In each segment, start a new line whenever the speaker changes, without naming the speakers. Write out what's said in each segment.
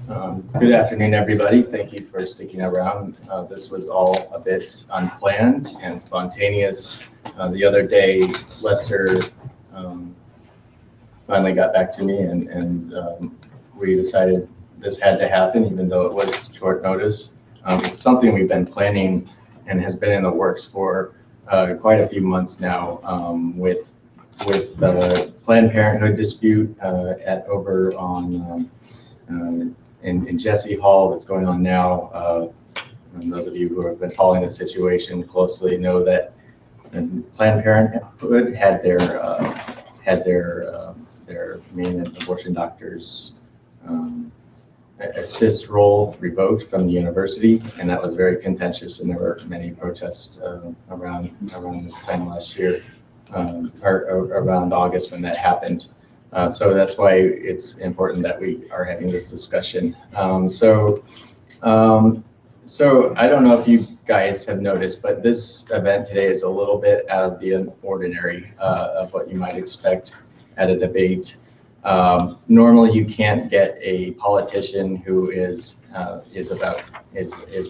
Good afternoon, everybody. Thank you for sticking around. This was all a bit unplanned and spontaneous. The other day, Lester finally got back to me, and we decided this had to happen, even though it was short notice. It's something we've been planning and has been in the works for quite a few months now, with the Planned Parenthood dispute over on in Jesse Hall that's going on now. And those of you who have been following the situation closely know that Planned Parenthood had their main abortion doctor's assist role revoked from the university, and that was very contentious, and there were many protests around this time last year, or around August when that happened. So that's why it's important that we are having this discussion. So I don't know if you guys have noticed, but this event today is a little bit out of the ordinary of what you might expect at a debate. Normally, you can't get a politician who is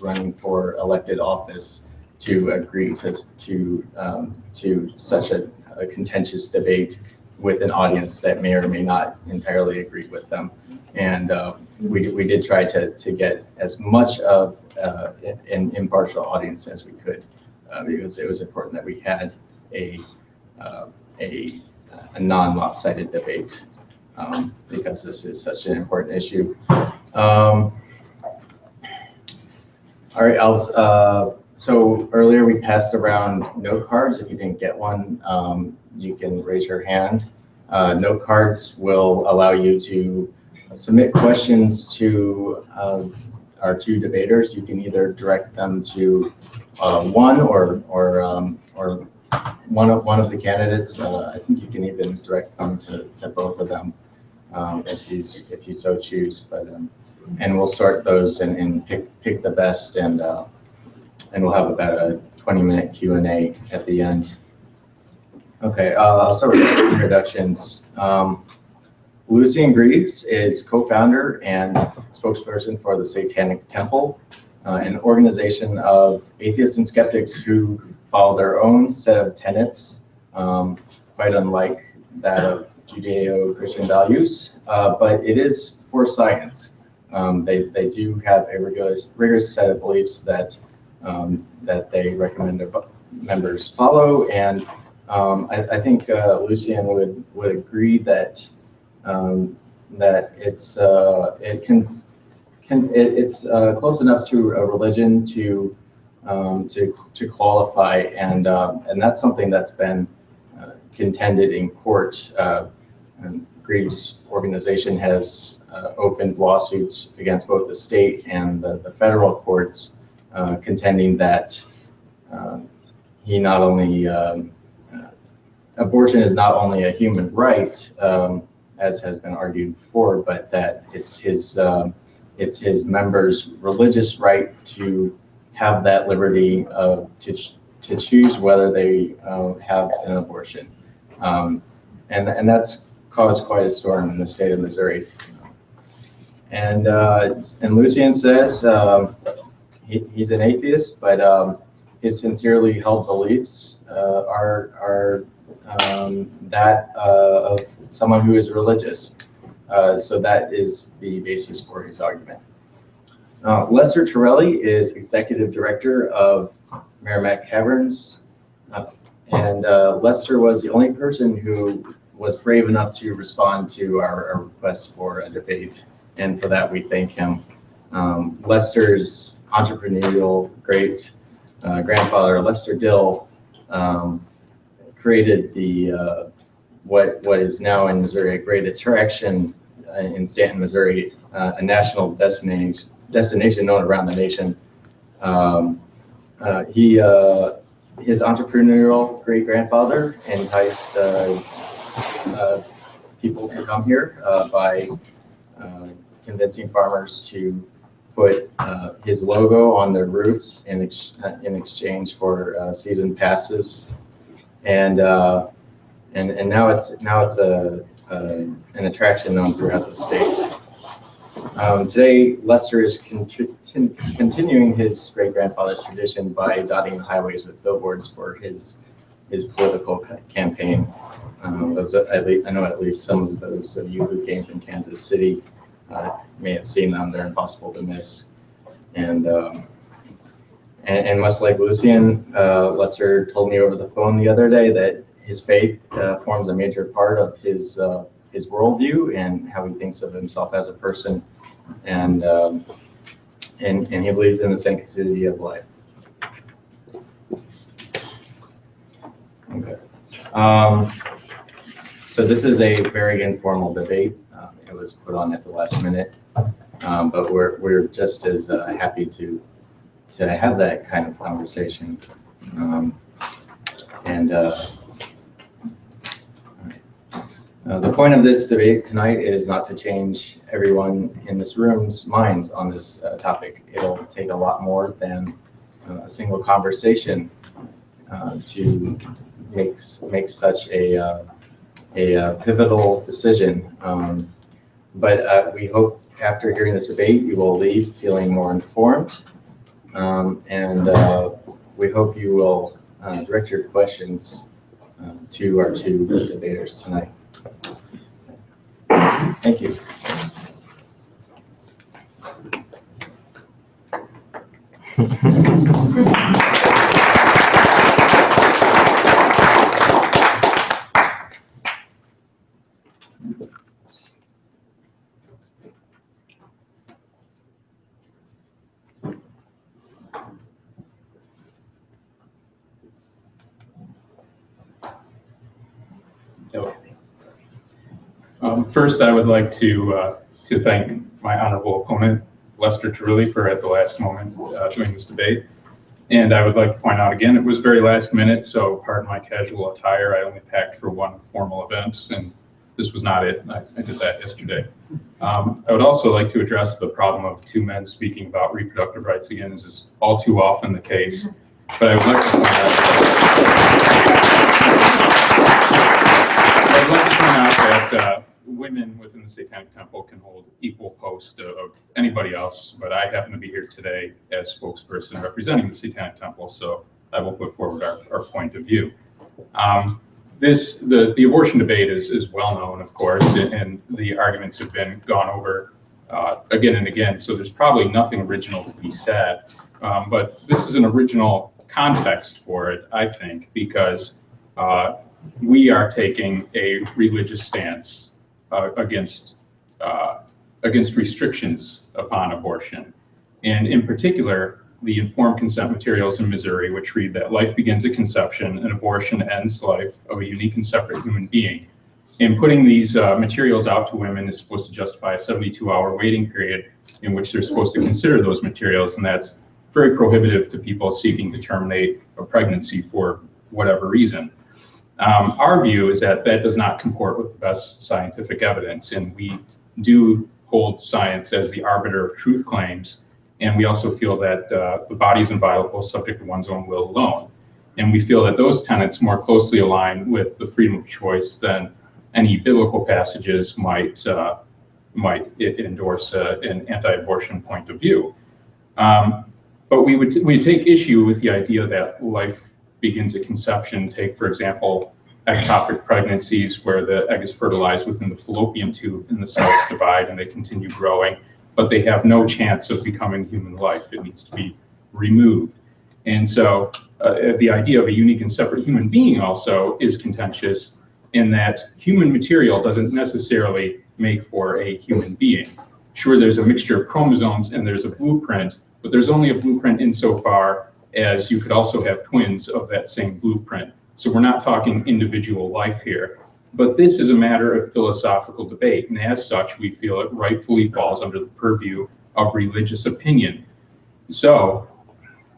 running for elected office to agree to such a contentious debate with an audience that may or may not entirely agree with them. And we did try to get as much of an impartial audience as we could, because it was important that we had a non-lopsided debate, because this is such an important issue. All right, so earlier we passed around note cards. If you didn't get one, you can raise your hand. Note cards will allow you to submit questions to our two debaters. You can either direct them to one or one of the candidates. I think you can even direct them to both of them if you so choose. But and we'll sort those and pick the best, and we'll have about a 20-minute Q&A at the end. Okay, I'll start with introductions. Lucien Greaves is co-founder and spokesperson for the Satanic Temple, an organization of atheists and skeptics who follow their own set of tenets, quite unlike that of Judeo-Christian values, but it is for science. They do have a rigorous set of beliefs that they recommend their members follow, and I think Lucien would agree that it's close enough to a religion to qualify, and that's something that's been contended in court. Greaves' organization has opened lawsuits against both the state and the federal courts, contending that he not only abortion is not only a human right, as has been argued before, but that it's his members' religious right to have that liberty to choose whether they have an abortion, and that's caused quite a storm in the state of Missouri. And Lucien says he's an atheist, but his sincerely held beliefs are that of someone who is religious. So that is the basis for his argument. Lester Turilli is executive director of Merrimack Caverns, and Lester was the only person who was brave enough to respond to our request for a debate, and for that we thank him. Lester's entrepreneurial great grandfather, Lester Dill, created the what is now in Missouri a great attraction in Stanton, Missouri, a national destination known around the nation. His entrepreneurial great grandfather enticed people to come here by convincing farmers to put his logo on their roofs in exchange for season passes, and now it's an attraction known throughout the state. Today, Lester is continuing his great-grandfather's tradition by dotting the highways with billboards for his political campaign. I know at least some of those of you who came from Kansas City may have seen them. They're impossible to miss. And much like Lucien, Lester told me over the phone the other day that his faith forms a major part of his worldview and how he thinks of himself as a person, and he believes in the sanctity of life. Okay. So this is a very informal debate. It was put on at the last minute, but we're just as happy to have that kind of conversation. The point of this debate tonight is not to change everyone in this room's minds on this topic. It'll take a lot more than a single conversation to make such a pivotal decision. But we hope after hearing this debate, you will leave feeling more informed, and we hope you will direct your questions to our two debaters tonight. Thank you.
First, I would like to thank my honorable opponent, Lester Turilli, for at the last moment doing this debate. And I would like to point out again, it was very last minute, so pardon my casual attire. I only packed for one formal event, and this was not it. I did that yesterday. I would also like to address the problem of two men speaking about reproductive rights again. This is all too often the case. But I would like to point out that women within the Satanic Temple can hold equal post of anybody else, but I happen to be here today as spokesperson representing the Satanic Temple, so I will put forward our point of view. The abortion debate is well known, of course, and the arguments have been gone over again and again, so there's probably nothing original to be said, but this is an original context for it, I think, because we are taking a religious stance against restrictions upon abortion. And in particular, the informed consent materials in Missouri, which read that life begins at conception and abortion ends life of a unique and separate human being. And putting these materials out to women is supposed to justify a 72-hour waiting period in which they're supposed to consider those materials, and that's very prohibitive to people seeking to terminate a pregnancy for whatever reason. Our view is that does not comport with the best scientific evidence, and we do hold science as the arbiter of truth claims, and we also feel that the body is inviolable, subject to one's own will alone. And we feel that those tenets more closely align with the freedom of choice than any biblical passages might endorse an anti-abortion point of view. But we take issue with the idea that life begins at conception. Take, for example, ectopic pregnancies where the egg is fertilized within the fallopian tube and the cells divide and they continue growing, but they have no chance of becoming human life. It needs to be removed. And so the idea of a unique and separate human being also is contentious in that human material doesn't necessarily make for a human being. Sure, there's a mixture of chromosomes and there's a blueprint, but there's only a blueprint insofar as you could also have twins of that same blueprint. So we're not talking individual life here. But this is a matter of philosophical debate, and as such, we feel it rightfully falls under the purview of religious opinion. So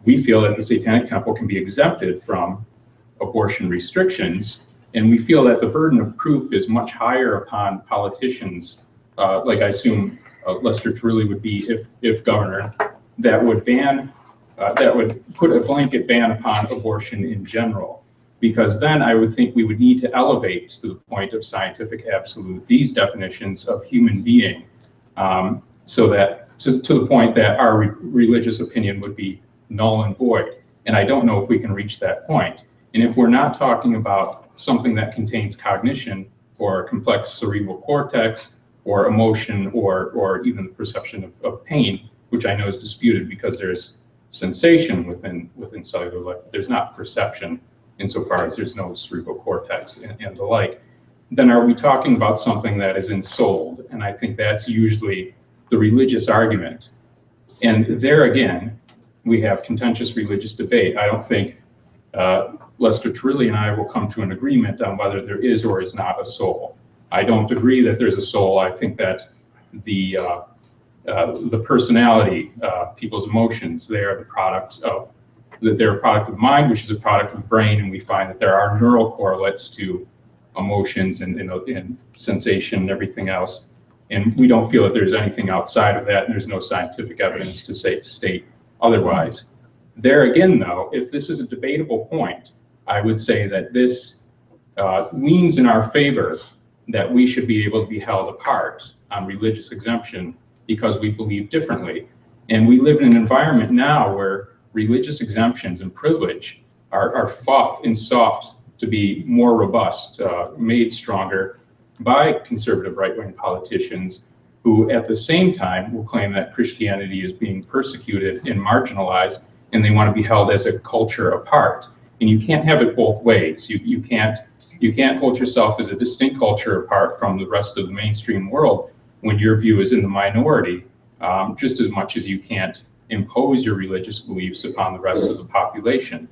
we feel that the Satanic Temple can be exempted from abortion restrictions, and we feel that the burden of proof is much higher upon politicians, like I assume Lester Turilli would be if governor, that would put a blanket ban upon abortion in general. Because then I would think we would need to elevate to the point of scientific absolute these definitions of human being. so that to the point that our religious opinion would be null and void. And I don't know if we can reach that point. And if we're not talking about something that contains cognition or a complex cerebral cortex or emotion or even the perception of pain, which I know is disputed because there's sensation within cellular life, there's not perception insofar as there's no cerebral cortex and the like, then are we talking about something that is ensouled? And I think that's usually the religious argument. And there again, we have contentious religious debate. I don't think Lester Turilli and I will come to an agreement on whether there is or is not a soul. I don't agree that there's a soul. I think that the personality, people's emotions, they are the product of they're a product of mind, which is a product of the brain, and we find that there are neural correlates to emotions and sensation and everything else. And we don't feel that there's anything outside of that, and there's no scientific evidence to state otherwise. There again, though, if this is a debatable point, I would say that this leans in our favor that we should be able to be held apart on religious exemption because we believe differently. And we live in an environment now where religious exemptions and privilege are fought and sought to be more robust, made stronger by conservative right-wing politicians who at the same time will claim that Christianity is being persecuted and marginalized, and they want to be held as a culture apart. And you can't have it both ways. You can't hold yourself as a distinct culture apart from the rest of the mainstream world when your view is in the minority, just as much as you can't impose your religious beliefs upon the rest of the population.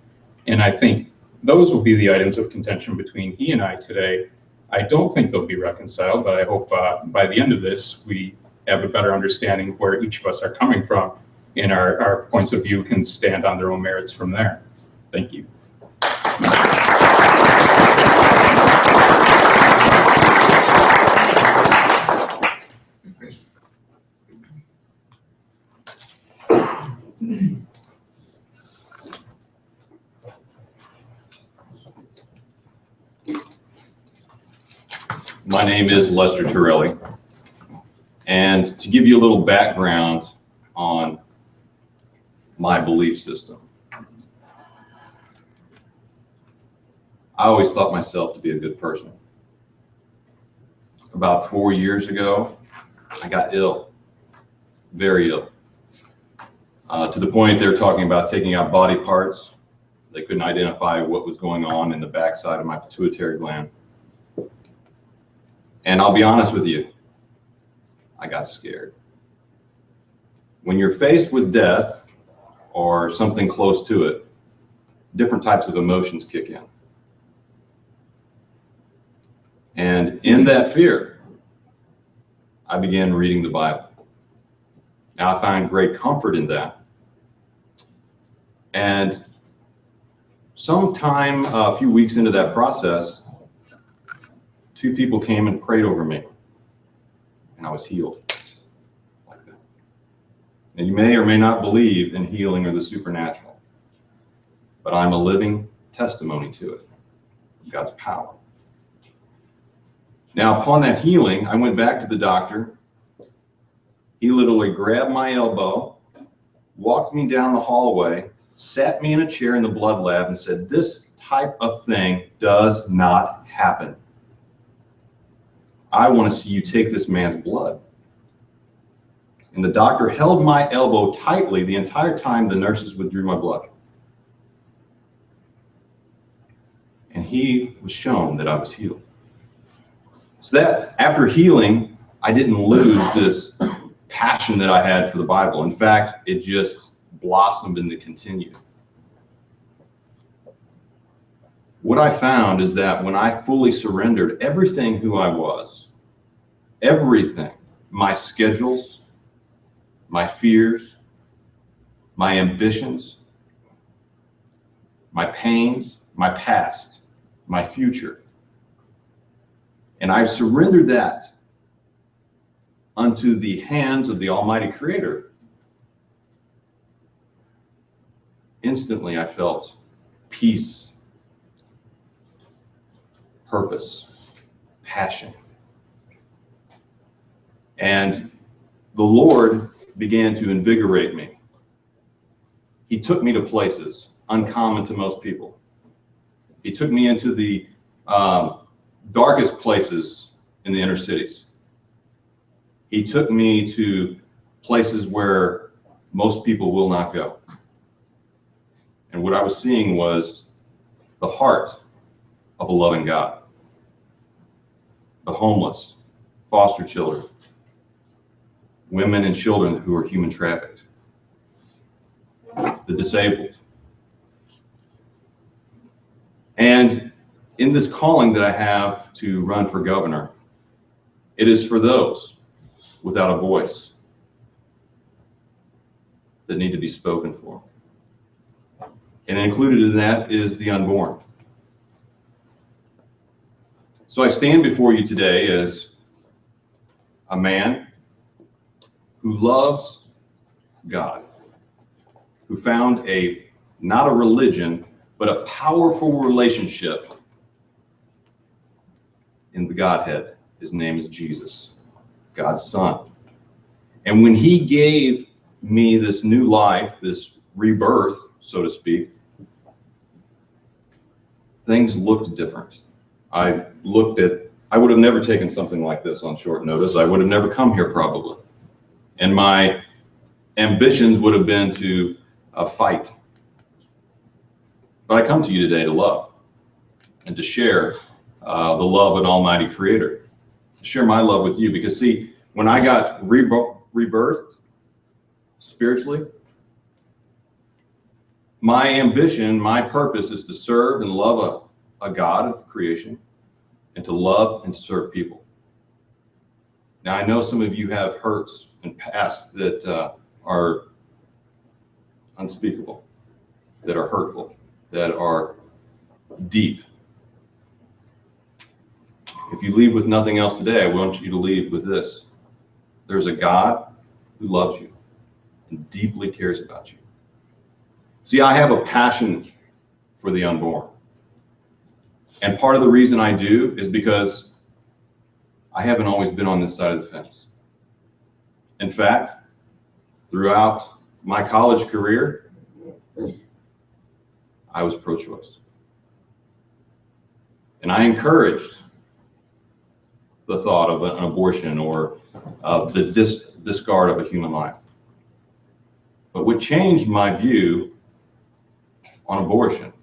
And I think those will be the items of contention between he and I today. I don't think they'll be reconciled, but I hope by the end of this, we have a better understanding of where each of us are coming from, and our points of view can stand on their own merits from there. Thank you.
My name is Lester Turilli, and to give you a little background on my belief system, I always thought myself to be a good person. About 4 years ago, I got ill, very ill, to the point they were talking about taking out body parts. They couldn't identify what was going on in the backside of my pituitary gland. And I'll be honest with you, I got scared. When you're faced with death or something close to it, different types of emotions kick in. And in that fear, I began reading the Bible. Now I find great comfort in that. And sometime a few weeks into that process, 2 people came and prayed over me, and I was healed like that. And you may or may not believe in healing or the supernatural, but I'm a living testimony to it, God's power. Now, upon that healing, I went back to the doctor. He literally grabbed my elbow, walked me down the hallway, sat me in a chair in the blood lab, and said, "This type of thing does not happen. I want to see you take this man's blood." And the doctor held my elbow tightly the entire time the nurses withdrew my blood. And he was shown that I was healed. So that after healing, I didn't lose this passion that I had for the Bible. In fact, it just blossomed and continued. What I found is that when I fully surrendered everything who I was, everything, my schedules, my fears, my ambitions, my pains, my past, my future, and I've surrendered that unto the hands of the Almighty Creator, instantly I felt peace, purpose, passion. And the Lord began to invigorate me. He took me to places uncommon to most people. He took me into the darkest places in the inner cities. He took me to places where most people will not go. And what I was seeing was the heart of a loving God. The homeless, foster children, women and children who are human trafficked, the disabled. And in this calling that I have to run for governor, it is for those without a voice that need to be spoken for. And included in that is the unborn. So I stand before you today as a man who loves God, who found not a religion, but a powerful relationship in the Godhead. His name is Jesus, God's Son. And when he gave me this new life, this rebirth, so to speak, things looked different. I would have never taken something like this on short notice. I would have never come here probably. And my ambitions would have been to fight. But I come to you today to love and to share the love of an almighty creator, to share my love with you. Because see, when I got rebirthed spiritually, my ambition, my purpose is to serve and love a God of creation and to love and to serve people. Now, I know some of you have hurts and pasts that are unspeakable, that are hurtful, that are deep. If you leave with nothing else today, I want you to leave with this. There's a God who loves you and deeply cares about you. See, I have a passion for the unborn. And part of the reason I do is because I haven't always been on this side of the fence. In fact, throughout my college career, I was pro-choice. And I encouraged the thought of an abortion or the discard of a human life. But what changed my view on abortion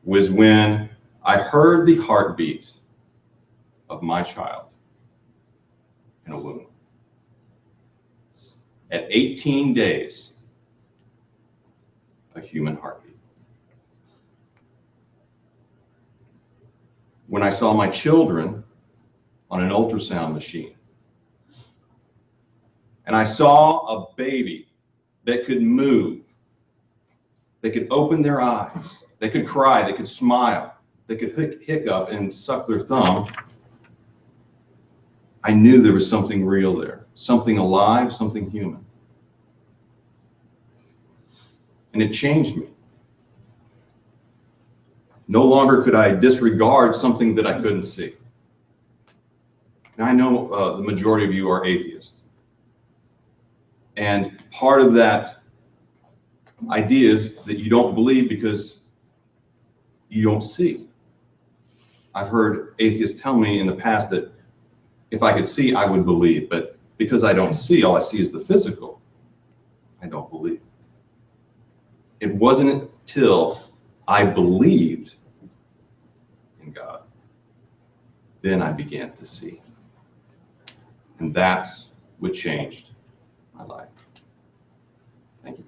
was when I heard the heartbeat of my child in a womb. At 18 days, a human heartbeat. When I saw my children on an ultrasound machine, and I saw a baby that could move, they could open their eyes, they could cry, they could smile, they could hiccup and suck their thumb, I knew there was something real there, something alive, something human. And it changed me. No longer could I disregard something that I couldn't see. Now, I know the majority of you are atheists. And part of that idea is that you don't believe because you don't see. I've heard atheists tell me in the past that if I could see, I would believe. But because I don't see, all I see is the physical, I don't believe. It wasn't until I believed in God, then I began to see. And that's what changed my life. Thank you.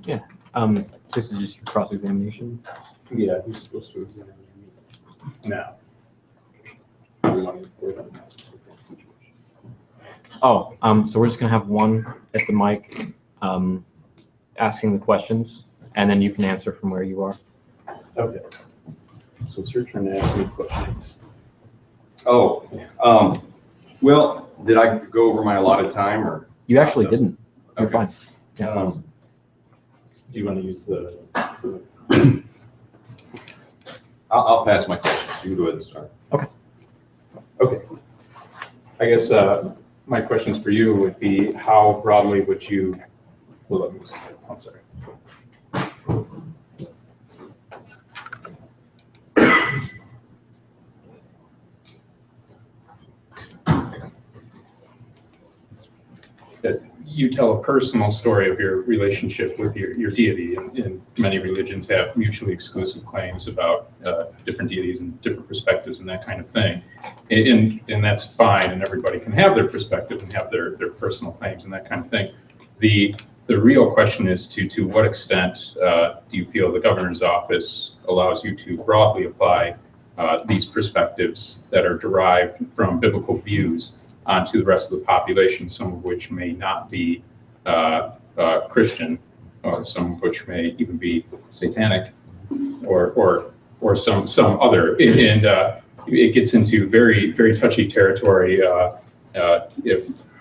Yeah. This is just your cross-examination.
Yeah, who's supposed to examine me now?
Oh, so we're just gonna have one at the mic, asking the questions, and then you can answer from where you are.
Okay. So it's your turn to ask me questions.
Oh, well, did I go over my allotted time or?
You actually didn't. You're fine. Yeah.
Do you want to use the?
I'll pass my questions. You can go ahead and start.
Okay. I guess my questions for you would be, how broadly would you, well, let me just, I'm sorry. That you tell a personal story of your relationship with your deity, and many religions have mutually exclusive claims about different deities and different perspectives and that kind of thing. And that's fine, and everybody can have their perspective and have their personal claims and that kind of thing. The real question is to what extent do you feel the governor's office allows you to broadly apply these perspectives that are derived from biblical views onto the rest of the population, some of which may not be Christian, or some of which may even be satanic, or some other. And it gets into very, very touchy territory.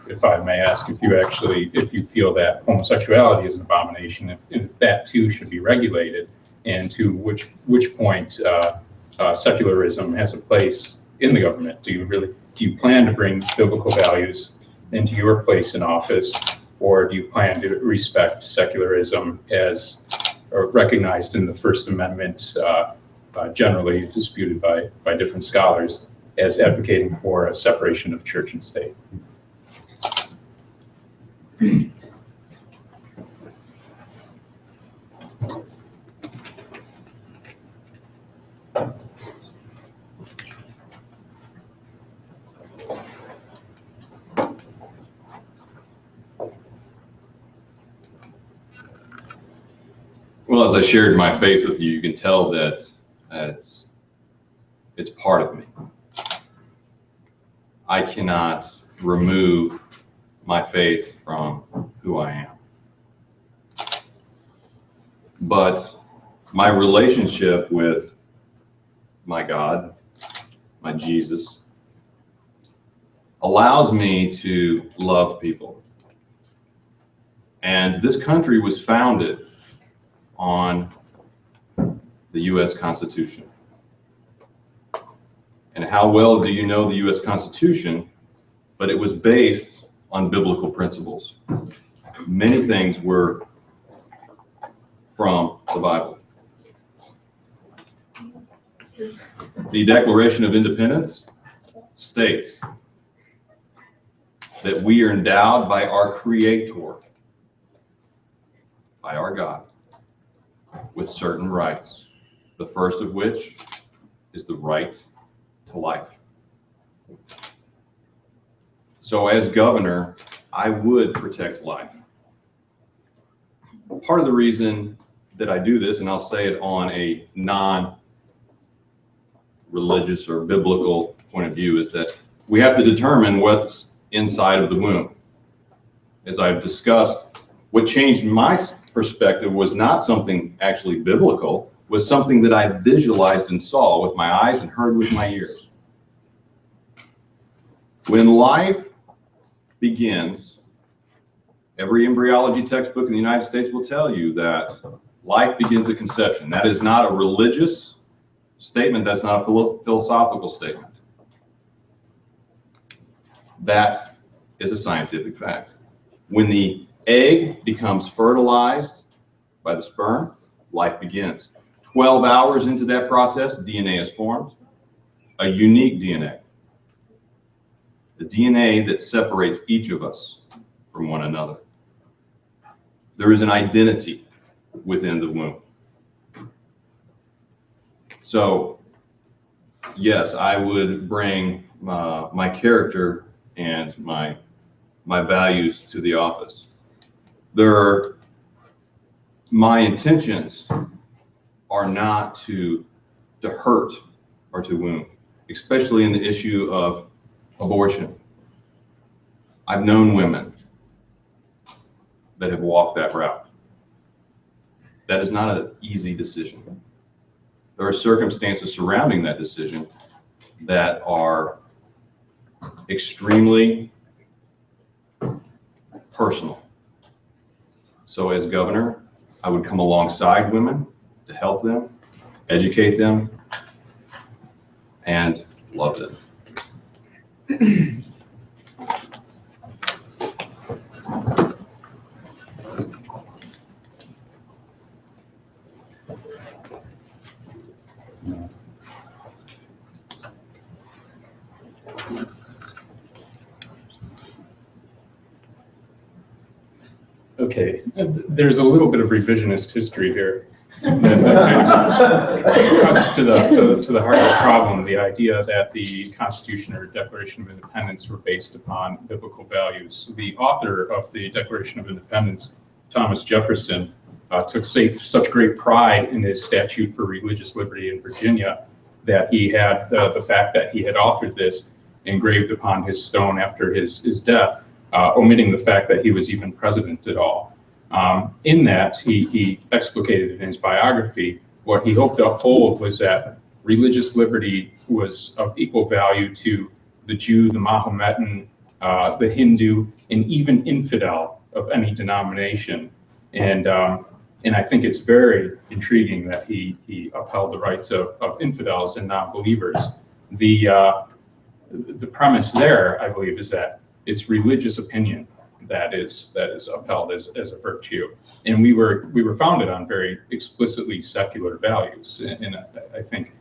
If I may ask, if you feel that homosexuality is an abomination, if that too should be regulated, and to which point secularism has a place in the government. Do you plan to bring biblical values into your place in office, or do you plan to respect secularism as recognized in the First Amendment, generally disputed by different scholars, as advocating for a separation of church and state?
Well, as I shared my faith with you, you can tell that it's part of me. I cannot remove my faith from who I am. But my relationship with my God, my Jesus, allows me to love people. And this country was founded on the U.S. Constitution. And how well do you know the U.S. Constitution? But it was based on biblical principles. Many things were from the Bible. The Declaration of Independence states that we are endowed by our Creator, by our God, with certain rights, the first of which is the right to life. So as governor, I would protect life. Part of the reason that I do this, and I'll say it on a non-religious or biblical point of view, is that we have to determine what's inside of the womb. As I've discussed, what changed my perspective was not something actually biblical, was something that I visualized and saw with my eyes and heard with my ears. When life begins, every embryology textbook in the United States will tell you that life begins at conception. That is not a religious statement. That's not a philosophical statement. That is a scientific fact. When the egg becomes fertilized by the sperm, life begins. 12 hours into that process, DNA is formed, a unique DNA. The DNA that separates each of us from one another. There is an identity within the womb. So, yes, I would bring my character and my values to the office. My intentions are not to hurt or to wound, especially in the issue of abortion. I've known women that have walked that route. That is not an easy decision. There are circumstances surrounding that decision that are extremely personal. So as governor, I would come alongside women to help them, educate them, and love them.
Okay, there's a little bit of revisionist history here. That cuts to the heart of the problem, the idea that the Constitution or Declaration of Independence were based upon biblical values. The author of the Declaration of Independence, Thomas Jefferson, took such great pride in his statute for religious liberty in Virginia that he had the fact that he had authored this engraved upon his stone after his death, omitting the fact that he was even president at all. In that, he explicated in his biography what he hoped to uphold was that religious liberty was of equal value to the Jew, the Mahometan, the Hindu, and even infidel of any denomination. And I think it's very intriguing that he upheld the rights of infidels and non-believers. The premise there, I believe, is that it's religious opinion that is upheld as a virtue, and we were founded on very explicitly secular values, and I think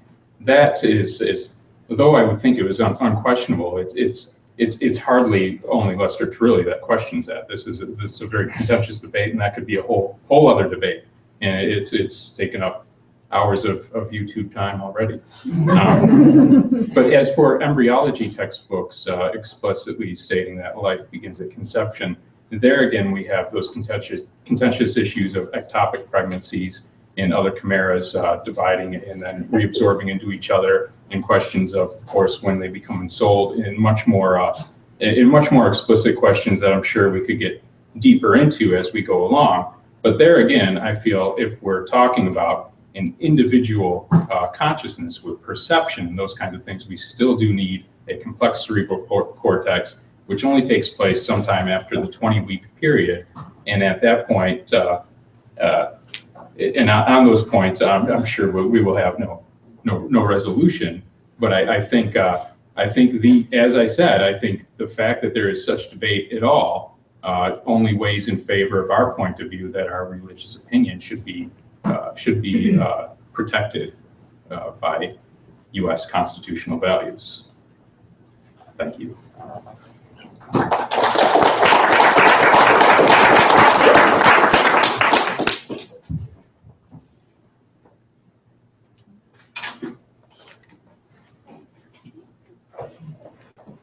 that is though I would think it was unquestionable. It's hardly only Lester Turilli that questions that. This is a very contentious debate, and that could be a whole other debate, and it's taken up hours of YouTube time already. But as for embryology textbooks explicitly stating that life begins at conception, there again we have those contentious issues of ectopic pregnancies and other chimeras dividing and then reabsorbing into each other, and questions of course, when they become ensouled, in much more explicit questions that I'm sure we could get deeper into as we go along. But there again, I feel if we're talking about an individual consciousness with perception and those kinds of things, we still do need a complex cerebral cortex, which only takes place sometime after the 20-week period. And at that point, and on those points, I'm sure we will have no resolution. But I think as I said, I think the fact that there is such debate at all only weighs in favor of our point of view that our religious opinion should be protected by U.S. constitutional values. Thank you.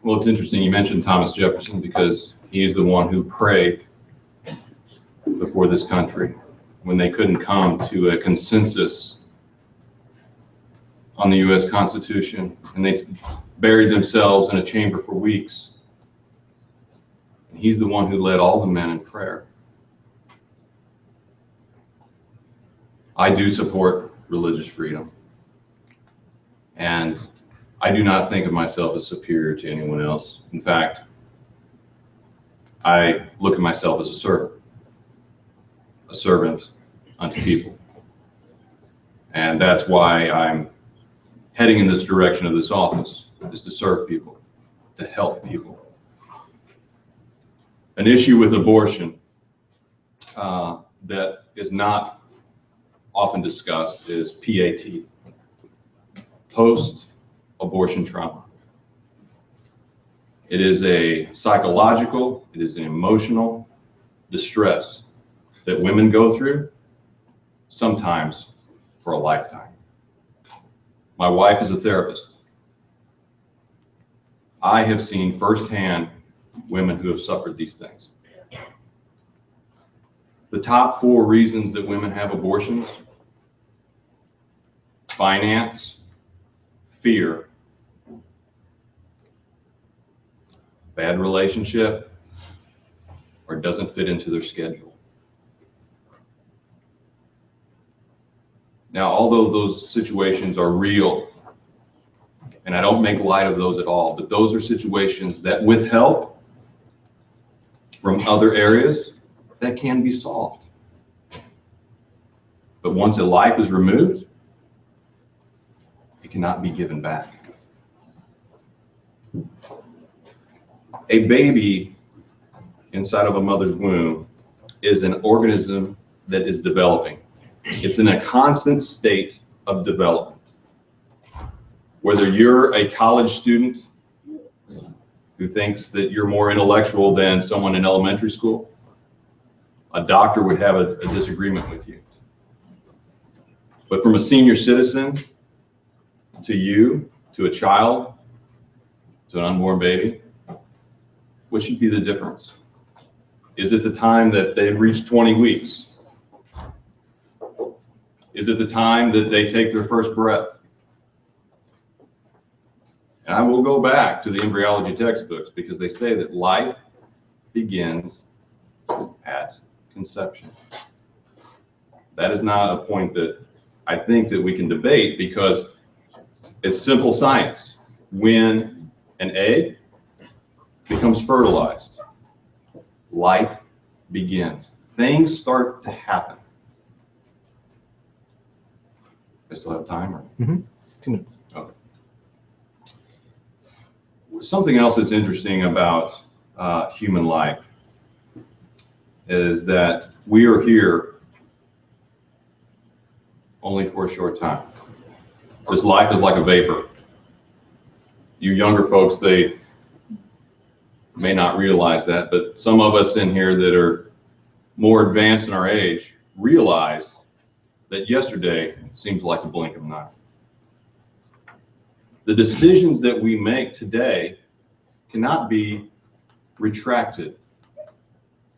Well, it's interesting you mentioned Thomas Jefferson, because he is the one who prayed before this country when they couldn't come to a consensus on the U.S. Constitution, and they buried themselves in a chamber for weeks. And he's the one who led all the men in prayer. I do support religious freedom, and I do not think of myself as superior to anyone else. In fact, I look at myself as a servant unto people. And that's why I'm heading in this direction of this office, is to serve people, to help people. An issue with abortion that is not often discussed is PAT, post-abortion trauma. It is a psychological, it is an emotional distress that women go through, sometimes for a lifetime. My wife is a therapist. I have seen firsthand women who have suffered these things. The top 4 reasons that women have abortions: finance, fear, bad relationship, or doesn't fit into their schedule. Now, although those situations are real, and I don't make light of those at all, but those are situations that, with help from other areas, that can be solved. But once a life is removed, it cannot be given back. A baby inside of a mother's womb is an organism that is developing. It's in a constant state of development. Whether you're a college student who thinks that you're more intellectual than someone in elementary school, a doctor would have a disagreement with you. But from a senior citizen to you, to a child, to an unborn baby, what should be the difference? Is it the time that they've reached 20 weeks? Is it the time that they take their first breath? And I will go back to the embryology textbooks because they say that life begins at conception. That is not a point that I think that we can debate because it's simple science. When an egg becomes fertilized, life begins. Things start to happen. I still have time? Or?
2 minutes.
Okay. Something else that's interesting about human life is that we are here only for a short time. This life is like a vapor. You younger folks, they may not realize that, but some of us in here that are more advanced in our age realize that yesterday seems like a blink of an eye. The decisions that we make today cannot be retracted.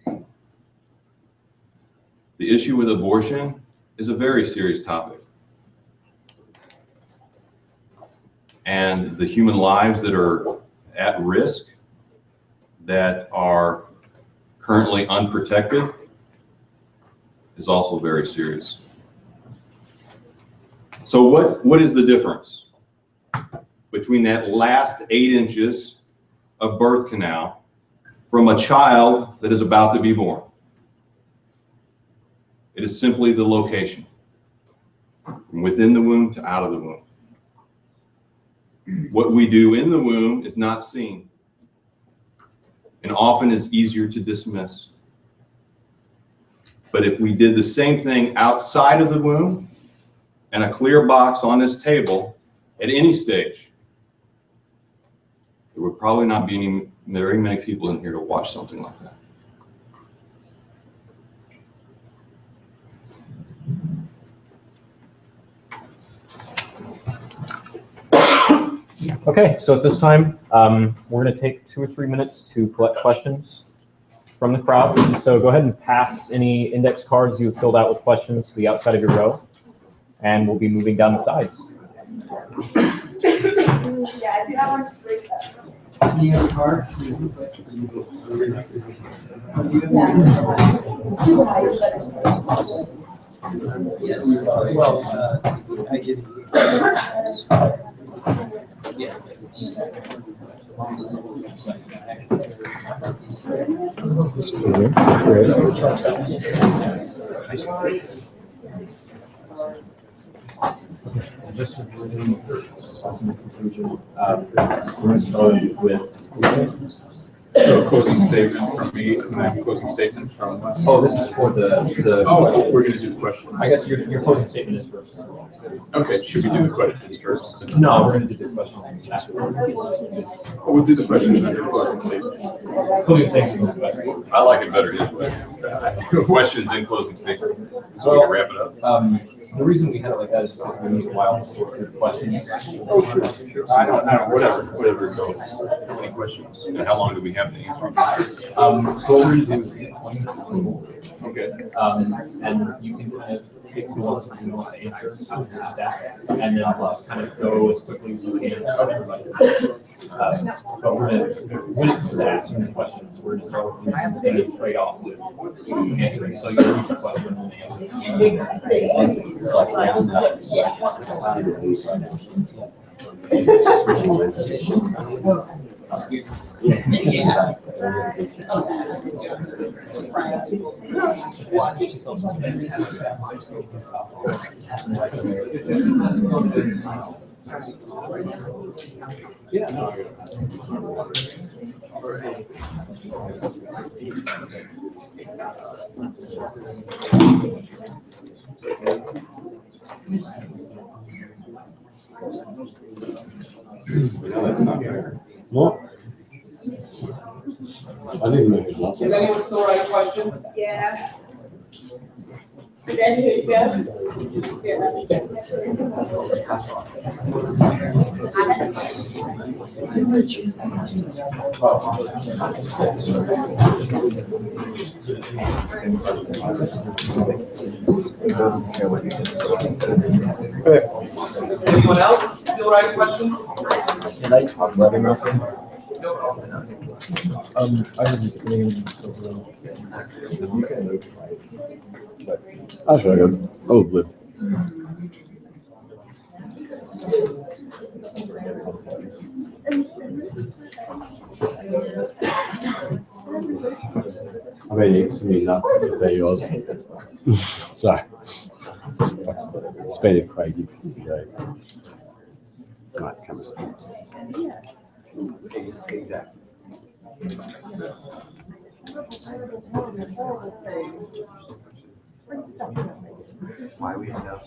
The issue with abortion is a very serious topic. And the human lives that are at risk, that are currently unprotected, is also very serious. So what is the difference between that last 8 inches of birth canal from a child that is about to be born? It is simply the location, from within the womb to out of the womb. What we do in the womb is not seen, and often is easier to dismiss. But if we did the same thing outside of the womb, and a clear box on this table at any stage, there would probably not be very many people in here to watch something like that.
Okay, so at this time, we're going to take 2 or 3 minutes to collect questions from the crowd. So go ahead and pass any index cards you have filled out with questions to the outside of your row, and we'll be moving down the sides.
Yeah, I think I want to switch that.
I get it. Yeah.
Just to some conclusion, we're going to start with.
So a closing statement from me, and then a closing statement from Lester.
Oh, this is for the.
Oh, we're going to do the question.
I guess your closing statement is first.
Okay, should we do the questions first?
No, we're going to do the questions afterward.
Oh, we'll do the questions under closing statement.
Closing statement is better.
I like it better this way. Questions and closing statement. So we can wrap it up.
The reason we had it like that is because we need a while to sort through the questions.
Oh, sure. I don't know, whatever it goes. How many questions?
And how long do we have to answer?
So what we're going to do is 20 minutes total.
Okay.
And you can kind of pick the ones that you want to answer with your staff, and then let's kind of go as quickly as we can. So everybody. But we're going to, when it comes to asking the questions, we're going to start with the trade-off with answering. So you read the question and answer.
No. I didn't make it up.
Does anyone still write questions?
Yeah. Then here you go. Here, let me get
Anyone else still write questions?
Can I talk about it real quick? I have a name. You can move.
I'll show you. Oh, live. I mean, it's me not to say yours. Sorry. It's been a crazy day. Right, come
Why we end up.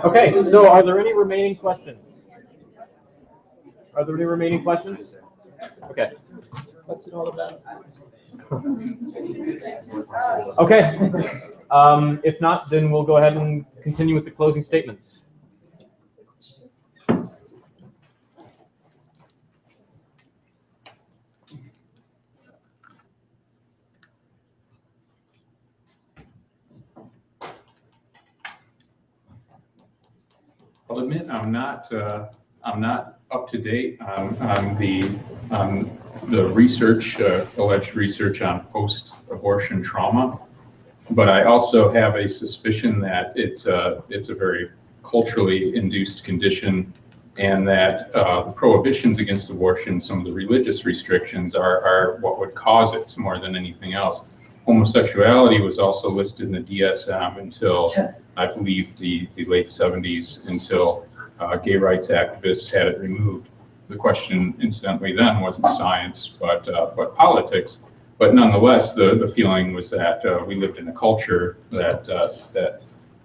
Okay, so are there any remaining questions? Are there any remaining questions? Okay.
What's it all about?
Okay. If not, then we'll go ahead and continue with the closing statements.
I'll admit I'm not up to date on the research, alleged research on post-abortion trauma, but I also have a suspicion that it's a very culturally induced condition, and that the prohibitions against abortion, some of the religious restrictions, are what would cause it more than anything else. Homosexuality was also listed in the DSM until, I believe, the late 70s, until gay rights activists had it removed. The question, incidentally, then wasn't science, but politics. But nonetheless, the feeling was that we lived in a culture that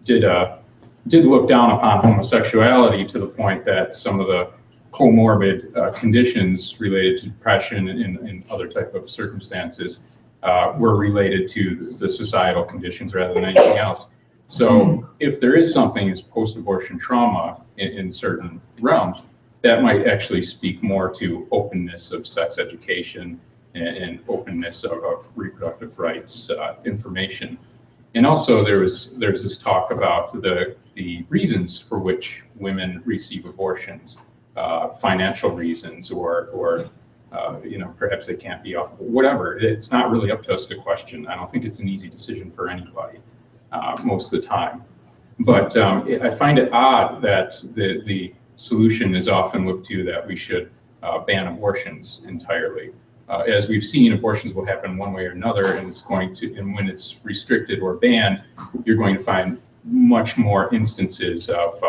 did look down upon homosexuality to the point that some of the comorbid conditions related to depression and other type of circumstances were related to the societal conditions rather than anything else. So if there is something as post-abortion trauma in certain realms, that might actually speak more to openness of sex education and openness of reproductive rights information. And also there's this talk about the reasons for which women receive abortions, financial reasons, or perhaps they can't be off, whatever. It's not really up to us to question. I don't think it's an easy decision for anybody most of the time. But I find it odd that the solution is often looked to that we should ban abortions entirely. As we've seen, abortions will happen one way or another, and when it's restricted or banned, you're going to find much more instances of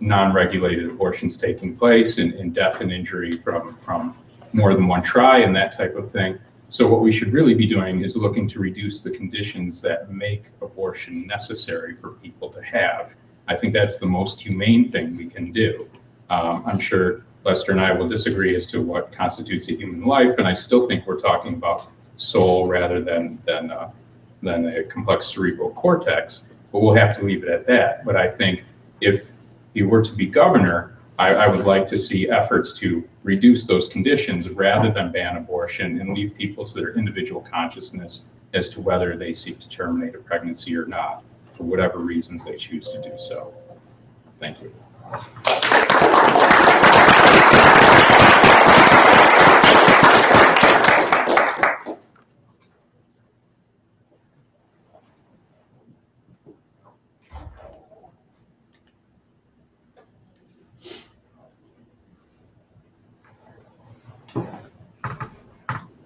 non-regulated abortions taking place, and death and injury from more than one try and that type of thing. So what we should really be doing is looking to reduce the conditions that make abortion necessary for people to have. I think that's the most humane thing we can do. I'm sure Lester and I will disagree as to what constitutes a human life, and I still think we're talking about soul rather than a complex cerebral cortex, but we'll have to leave it at that. But I think if he were to be governor, I would like to see efforts to reduce those conditions rather than ban abortion and leave people to their individual consciousness as to whether they seek to terminate a pregnancy or not, for whatever reasons they choose to do so. Thank you.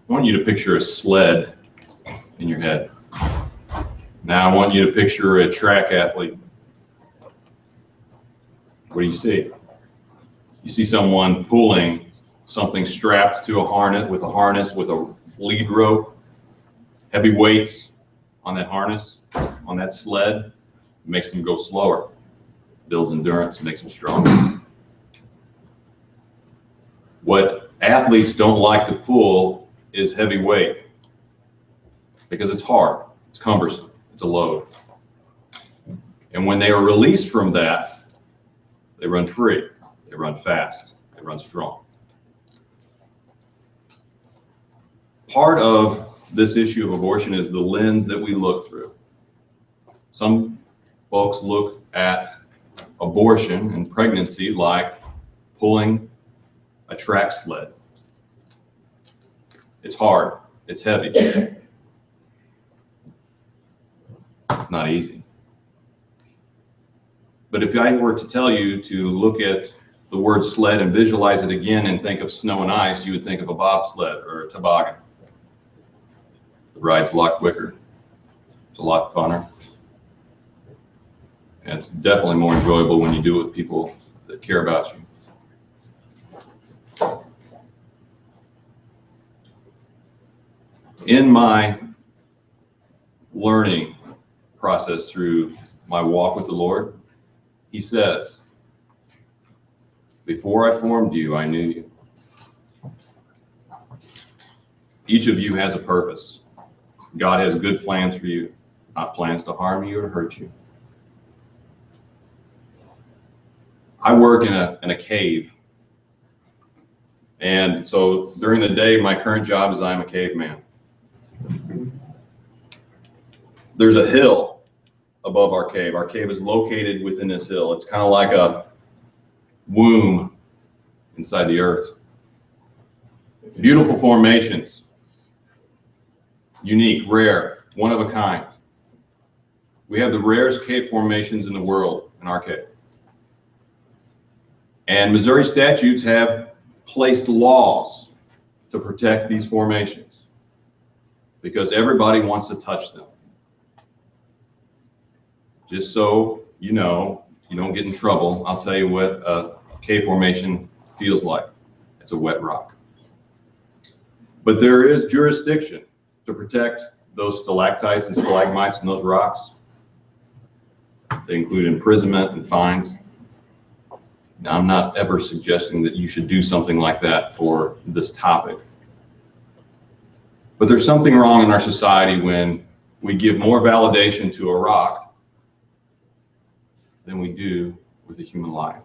I want you to picture a sled in your head. Now I want you to picture a track athlete. What do you see? You see someone pulling something strapped to a harness with a lead rope, heavy weights on that harness, on that sled. It makes them go slower, builds endurance, makes them stronger. What athletes don't like to pull is heavy weight because it's hard, it's cumbersome, it's a load. And when they are released from that, they run free, they run fast, they run strong. Part of this issue of abortion is the lens that we look through. Some folks look at abortion and pregnancy like pulling a track sled. It's hard, it's heavy. It's not easy. But if I were to tell you to look at the word sled and visualize it again and think of snow and ice, you would think of a bobsled or a toboggan. The ride's a lot quicker. It's a lot funner. And it's definitely more enjoyable when you do it with people that care about you. In my learning process through my walk with the Lord, he says, before I formed you, I knew you. Each of you has a purpose. God has good plans for you, not plans to harm you or hurt you. I work in a cave. And so during the day, my current job is I'm a caveman. There's a hill above our cave. Our cave is located within this hill. It's kind of like a womb inside the earth. Beautiful formations. Unique, rare, one of a kind. We have the rarest cave formations in the world in our cave. And Missouri statutes have placed laws to protect these formations because everybody wants to touch them. Just so you know, you don't get in trouble, I'll tell you what a cave formation feels like. It's a wet rock. But there is jurisdiction to protect those stalactites and stalagmites and those rocks. They include imprisonment and fines. Now, I'm not ever suggesting that you should do something like that for this topic. But there's something wrong in our society when we give more validation to a rock than we do with a human life.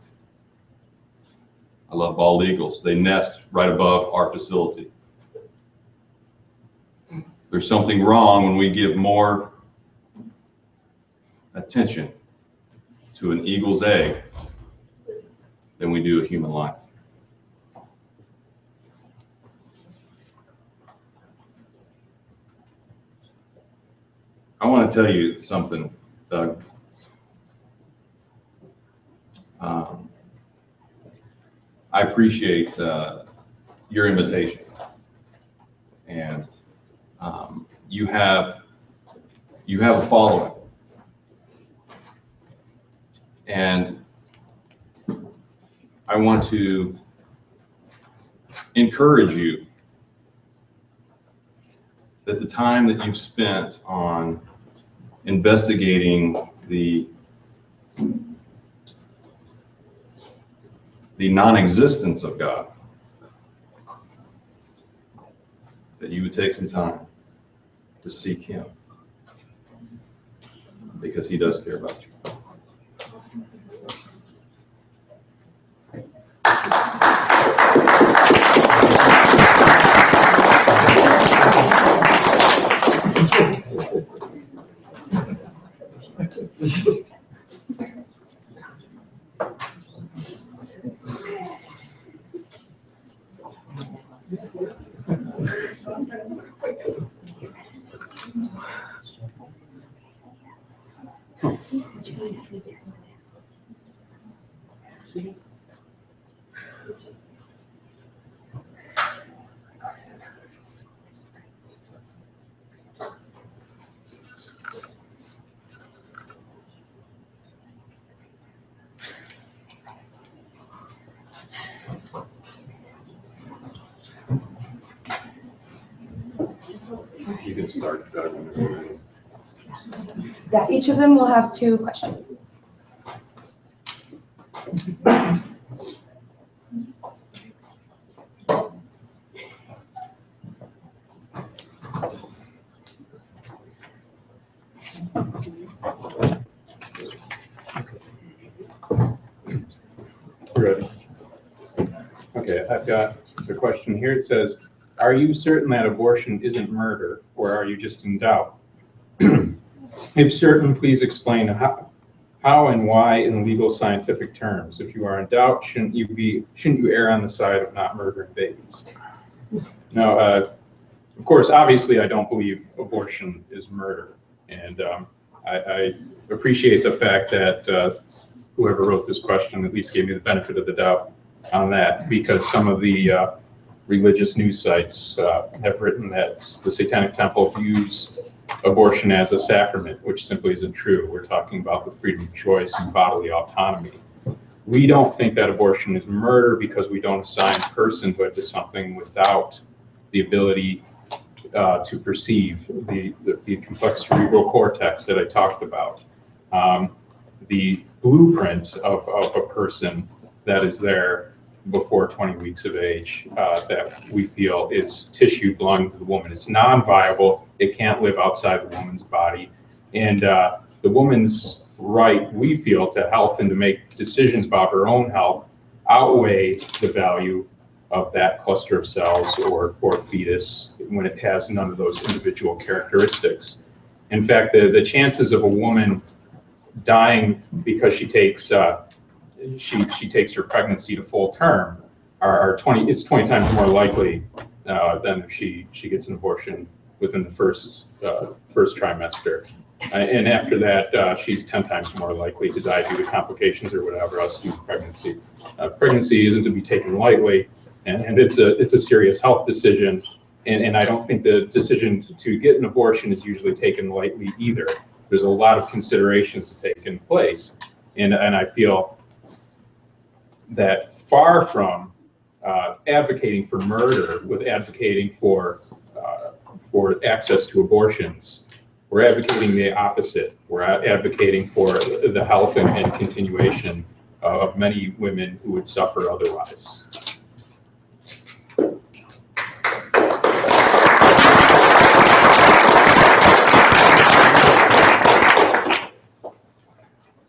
I love bald eagles. They nest right above our facility. There's something wrong when we give more attention to an eagle's egg than we do a human life. I want to tell you something, Doug. I appreciate your invitation, and you have a following, and I want to encourage you that the time that you've spent on investigating the the non-existence of God, that you would take some time to seek him, because he does care about you. You can start whenever you're ready.
Yeah, each of them will have 2 questions.
Good. Okay, I've got the question here. It says, are you certain that abortion isn't murder, or are you just in doubt? If certain, please explain how and why in legal scientific terms. If you are in doubt, shouldn't you err on the side of not murdering babies? Now, of course, obviously, I don't believe abortion is murder, and I appreciate the fact that whoever wrote this question at least gave me the benefit of the doubt on that, because some of the religious news sites have written that the Satanic Temple views abortion as a sacrament, which simply isn't true. We're talking about the freedom of choice and bodily autonomy. We don't think that abortion is murder because we don't assign personhood to something without the ability to perceive the complex cerebral cortex that I talked about. The blueprint of a person that is there before 20 weeks of age that we feel is tissue belonging to the woman. It's non-viable. It can't live outside the woman's body. And the woman's right, we feel, to health and to make decisions about her own health outweigh the value of that cluster of cells or fetus when it has none of those individual characteristics. In fact, the chances of a woman dying because she takes she takes her pregnancy to full term are 20 times more likely than if she gets an abortion within the first trimester. And after that, she's 10 times more likely to die due to complications or whatever else due to pregnancy. Pregnancy isn't to be taken lightly, and it's a serious health decision. And I don't think the decision to get an abortion is usually taken lightly either. There's a lot of considerations to take in place, and I feel that far from advocating for murder with advocating for access to abortions, we're advocating the opposite. We're advocating for the health and continuation of many women who would suffer otherwise.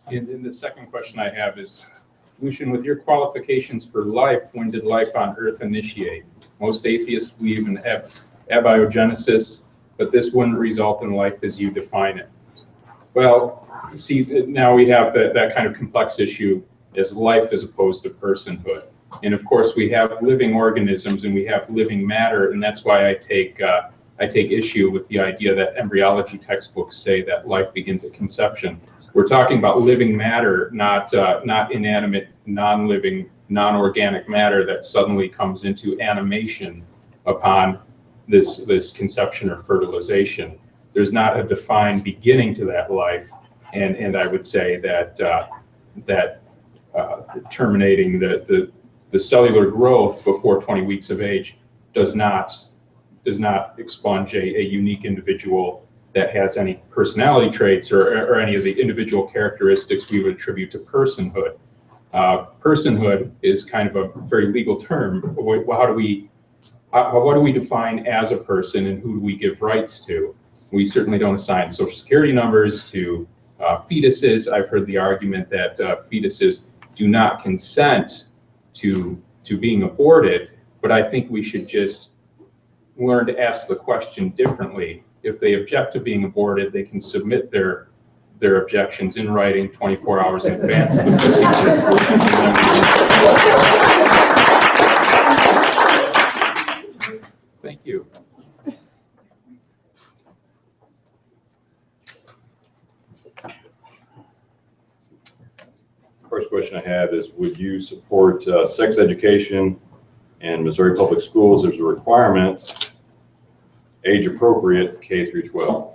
And the second question I have is, Lucien, with your qualifications for life, when did life on Earth initiate? Most atheists believe in abiogenesis, but this wouldn't result in life as you define it. Well, see, now we have that kind of complex issue as life as opposed to personhood. And of course, we have living organisms and we have living matter, and that's why I take issue with the idea that embryology textbooks say that life begins at conception. We're talking about living matter, not inanimate, non-living, non-organic matter that suddenly comes into animation upon this conception or fertilization. There's not a defined beginning to that life, and I would say that terminating the cellular growth before 20 weeks of age does not expunge a unique individual that has any personality traits or any of the individual characteristics we would attribute to personhood. Personhood is kind of a very legal term. What do we define as a person, and who do we give rights to? We certainly don't assign social security numbers to fetuses. I've heard the argument that fetuses do not consent to being aborted, but I think we should just learn to ask the question differently. If they object to being aborted, they can submit their objections in writing 24 hours in advance of the procedure. Thank you.
First question I have is, would you support sex education in Missouri Public Schools? There's a requirement, age appropriate, K through 12.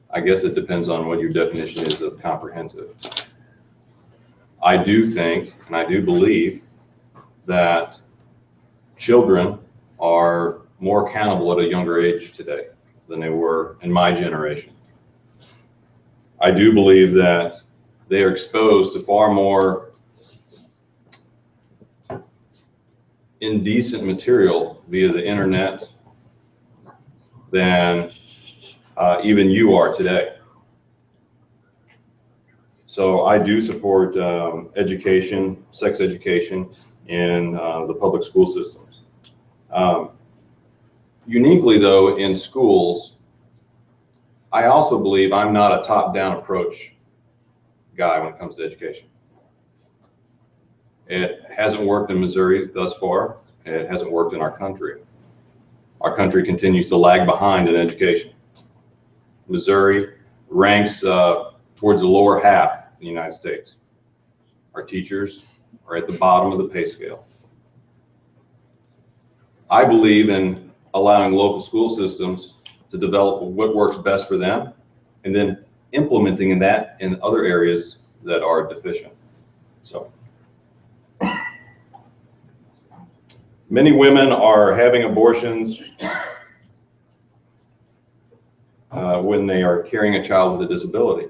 I guess it depends on what your definition is of comprehensive. I do think, and I do believe, that children are more accountable at a younger age today than they were in my generation. I do believe that they are exposed to far more indecent material via the internet than even you are today. So I do support education, sex education in the public school systems. Uniquely though, in schools, I also believe I'm not a top-down approach guy when it comes to education. It hasn't worked in Missouri thus far. It hasn't worked in our country. Our country continues to lag behind in education. Missouri ranks towards the lower half in the United States. Our teachers are at the bottom of the pay scale. I believe in allowing local school systems to develop what works best for them, and then implementing that in other areas that are deficient. So many women are having abortions when they are carrying a child with a disability.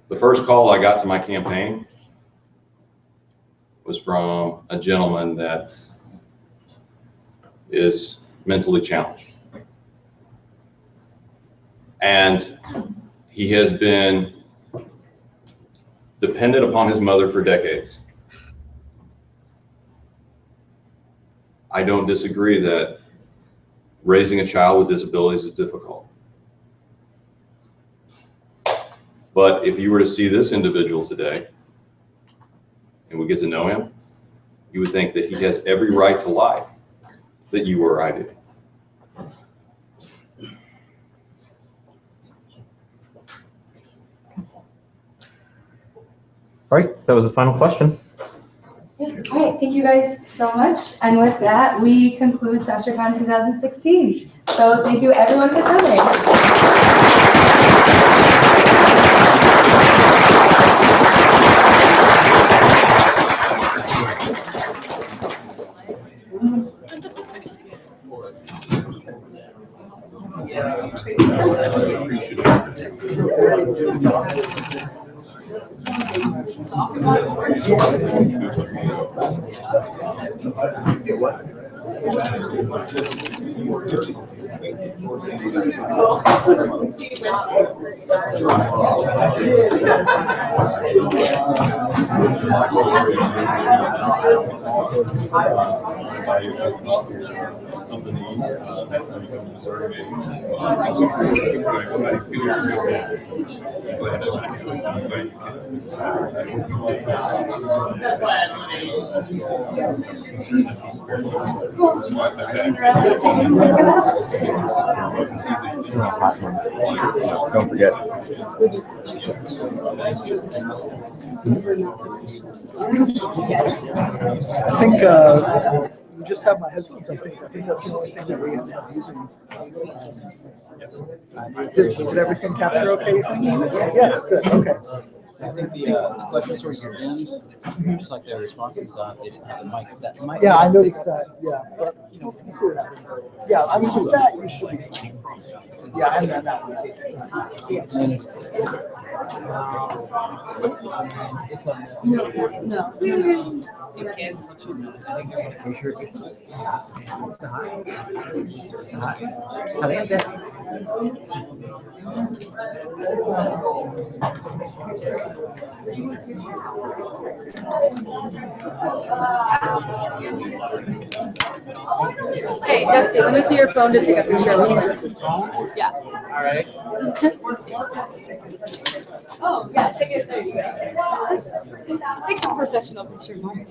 The first call I got to my campaign was from a gentleman that is mentally challenged. And he has been dependent upon his mother for decades. I don't disagree that raising a child with disabilities is difficult. But if you were to see this individual today, and we get to know him, you would think that he has every right to life that you or I do.
All right, that was the final question.
Yeah. All right, thank you guys so much. And with that, we conclude SaskatchewanCon 2016. So thank you everyone for coming.
Don't forget.
I think we just have my headphones. I think that's the only thing that we ended up using. Did everything capture okay? Yeah, good. Okay.
I think the question towards the end, just like the responses, they didn't have the mic. That mic.
Yeah, I noticed that. Yeah, but you know, we'll see what happens. Yeah, I mean, with that you should be fine. Yeah, and then that was it.
No. Hey, Dusty, let me see your phone to take a picture of you. Yeah.
All right.
Oh, yeah, take it. There you go. Take a professional picture, Mark.